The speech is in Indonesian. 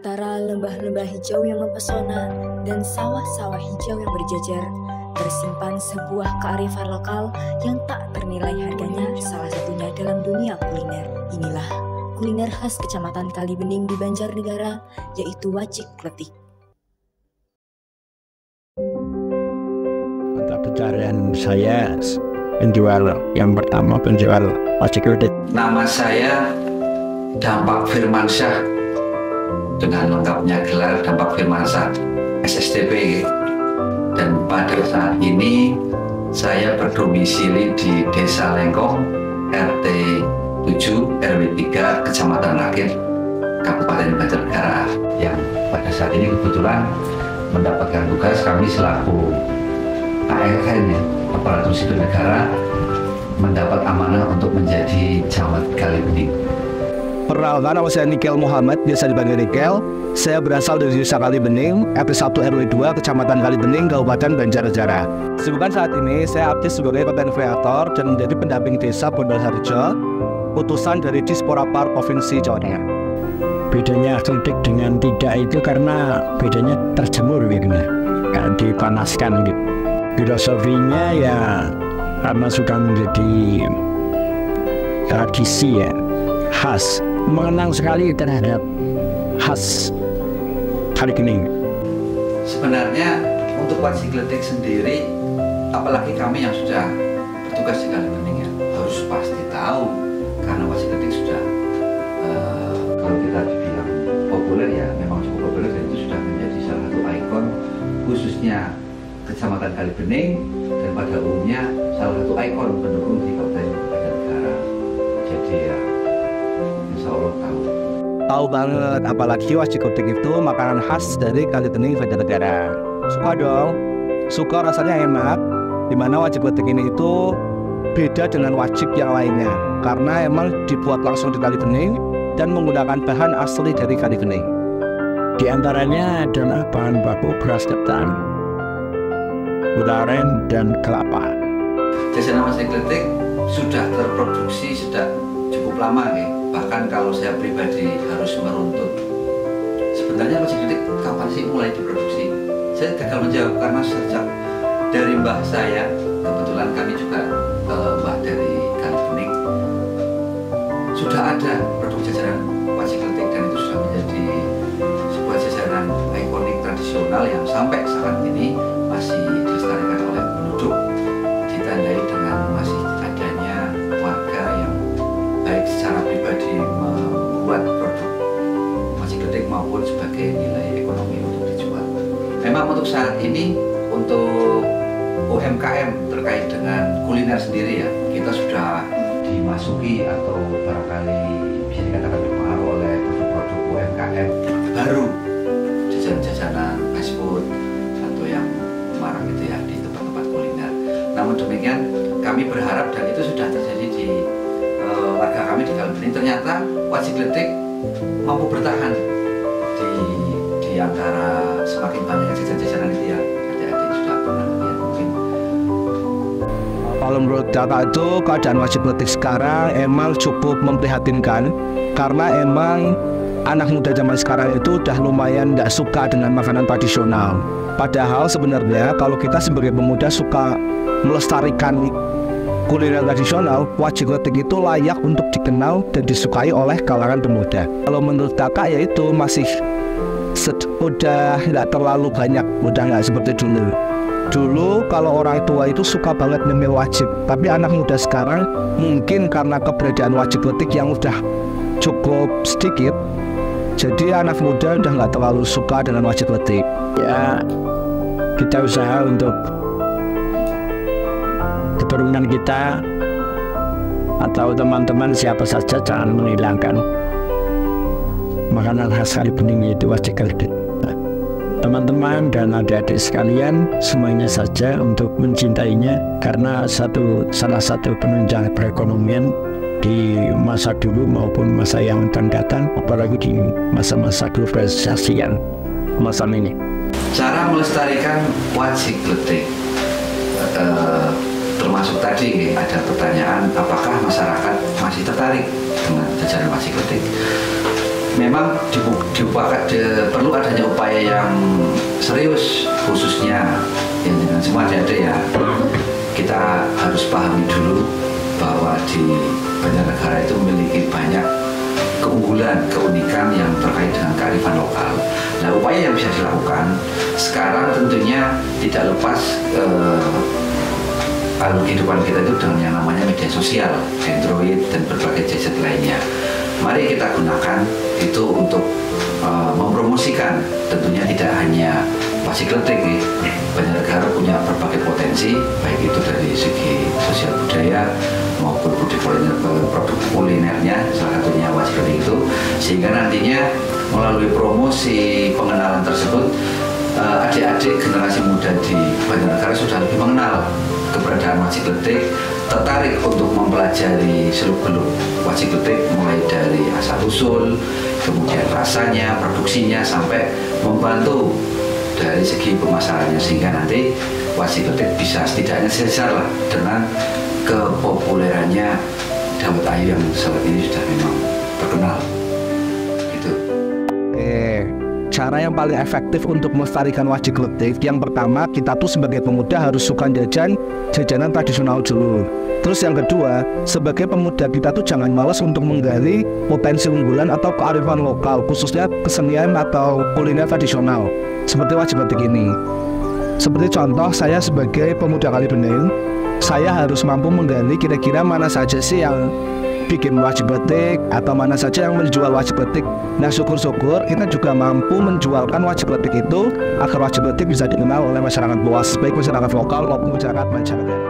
antara lembah-lembah hijau yang mempesona dan sawah-sawah hijau yang berjajar, tersimpan sebuah kearifan lokal yang tak ternilai harganya, salah satunya dalam dunia kuliner. Inilah kuliner khas Kecamatan Kalibening di Banjarnegara, yaitu wajik kletik. Untuk pencarian saya yang pertama penjual wajik kletik. Nama saya Dampak Firmansyah, dengan lengkapnya gelar Dampak Firmansyah SSTP, dan pada saat ini saya berdomisili di Desa Lengkong, RT 7 RW 3 Kecamatan Rakit, Kabupaten Banjarnegara, yang pada saat ini kebetulan mendapatkan tugas kami selaku ASN, aparatur sipil negara, mendapat amanah untuk menjadi camat Kalibening. Perkenalkan, nama saya Nikel Muhammad, biasa dipanggil Nikel. Saya berasal dari Desa Kalibening, RT 1 RW 2 Kecamatan Kalibening, Kabupaten Banjarnegara. Kesibukan saat ini saya aktif sebagai konten kreator dan menjadi pendamping desa Bondolharjo, utusan dari Disporapar Provinsi Jawa Tengah. Bedanya kletik dengan tidak itu karena bedanya terjemur gitu, nggak dipanaskan gitu. Filosofinya ya karena sudah menjadi tradisi ya, khas, mengenang sekali terhadap khas Kalibening. Sebenarnya untuk wajik kletik sendiri, apalagi kami yang sudah bertugas di Kalibening ya, harus pasti tahu, karena wajik kletik sudah kalau kita dibilang populer ya memang cukup populer, dan itu sudah menjadi salah satu ikon khususnya Kecamatan Kalibening, dan pada umumnya salah satu ikon pendukung di Kabupaten Banjarnegara. Jadi ya insya Allah tahu banget, apalagi wajik kletik itu makanan khas dari Kalibening Banjarnegara. Suka dong, suka, rasanya enak. Dimana wajik kletik ini itu beda dengan wajik yang lainnya karena emang dibuat langsung di Kalibening dan menggunakan bahan asli dari Kalibening. Di antaranya adalah bahan baku beras ketan, gula aren, dan kelapa. Jajanan wajik kletik sudah terproduksi sudah cukup lama ya. Bahkan kalau saya pribadi harus meruntut, sebenarnya wajik kletik kapan sih mulai diproduksi? Saya gagal menjawab karena sejak dari mbah saya, kebetulan kami juga mbah dari Kalibening, sudah ada produk jajanan wajik kletik, dan itu sudah menjadi sebuah jajanan ikonik tradisional yang sampai saat ini masih dilestarikan oleh penduduk, ditandai dengan masih adanya warga yang baik secara pribadi membuat produk wajik kletik maupun sebagai nilai ekonomi untuk dijual. Memang untuk saat ini untuk UMKM terkait dengan kuliner sendiri ya, kita sudah dimasuki atau barangkali bisa dikatakan terpengaruh oleh produk-produk UMKM baru, jajanan-jajanan fast food atau yang marak gitu ya di tempat-tempat kuliner. Namun demikian kami berharap, dan itu sudah terjadi di warga kami di Kalibening, ternyata wajik kletik mampu bertahan di antara semakin banyaknya jajanan itu ya. Adik-adik sudah pernah lihat mungkin. Kalau menurut data itu keadaan wajik kletik sekarang emang cukup memprihatinkan, karena emang anak muda zaman sekarang itu udah lumayan nggak suka dengan makanan tradisional. Padahal sebenarnya kalau kita sebagai pemuda suka melestarikan kuliner tradisional, wajik kletik itu layak untuk dikenal dan disukai oleh kalangan pemuda. Kalau menurut kakak ya itu masih udah nggak terlalu banyak, udah nggak seperti dulu. Dulu kalau orang tua itu suka banget nyemil wajik, tapi anak muda sekarang mungkin karena keberadaan wajik kletik yang udah cukup sedikit, jadi anak muda udah nggak terlalu suka dengan wajik kletik. Ya, kita usaha untuk keturunan kita atau teman-teman siapa saja jangan menghilangkan makanan khas Kalibening, itu wajik kletik. Teman-teman dan adik-adik sekalian, semuanya saja untuk mencintainya, karena salah satu penunjang perekonomian di masa dulu maupun masa yang akan datang, apalagi di masa-masa globalisasi yang masa ini. Cara melestarikan wajik kletik, termasuk tadi ada pertanyaan apakah masyarakat masih tertarik dengan jajanan wajik kletik. memang perlu adanya upaya yang serius, khususnya yang dengan semua adik-adik ya. Kita harus pahami dulu bahwa di Banjarnegara itu memiliki banyak keunggulan, keunikan yang terkait dengan kearifan lokal. Nah, upaya yang bisa dilakukan sekarang tentunya tidak lepas alur kehidupan kita itu dengan yang namanya media sosial, Android dan berbagai gadget lainnya. Mari kita gunakan itu untuk mempromosikan, tentunya tidak hanya Wacikletik. Banjarnegara punya berbagai potensi, baik itu dari segi sosial budaya maupun produk kulinernya, salah satunya Wacikletik itu, sehingga nantinya melalui promosi pengenalan tersebut adik-adik generasi muda di Banjarnegara sudah lebih mengenal keberadaan Wacikletik, tertarik untuk mempelajari seluk-beluk Wacikletik mulai dari asal-usul, kemudian rasanya, produksinya, sampai membantu dari segi pemasarannya, sehingga nanti Wacikletik bisa setidaknya sejajar lah dengan kepopulerannya Dawet Ayu yang saat ini sudah memang terkenal. Gitu. Cara yang paling efektif untuk melestarikan Wacikletik, yang pertama kita tuh sebagai pemuda harus suka jajanan tradisional dulu. Terus yang kedua, sebagai pemuda kita tuh jangan malas untuk menggali potensi unggulan atau kearifan lokal, khususnya kesenian atau kuliner tradisional seperti Wacikletik ini. Seperti contoh, saya sebagai pemuda Kalibening, saya harus mampu menggali kira-kira mana saja sih yang bikin Wacikletik atau mana saja yang menjual Wacikletik. Nah, syukur-syukur kita juga mampu menjualkan Wacikletik itu agar Wacikletik bisa dikenal oleh masyarakat luas, baik masyarakat lokal maupun masyarakat mancanegara.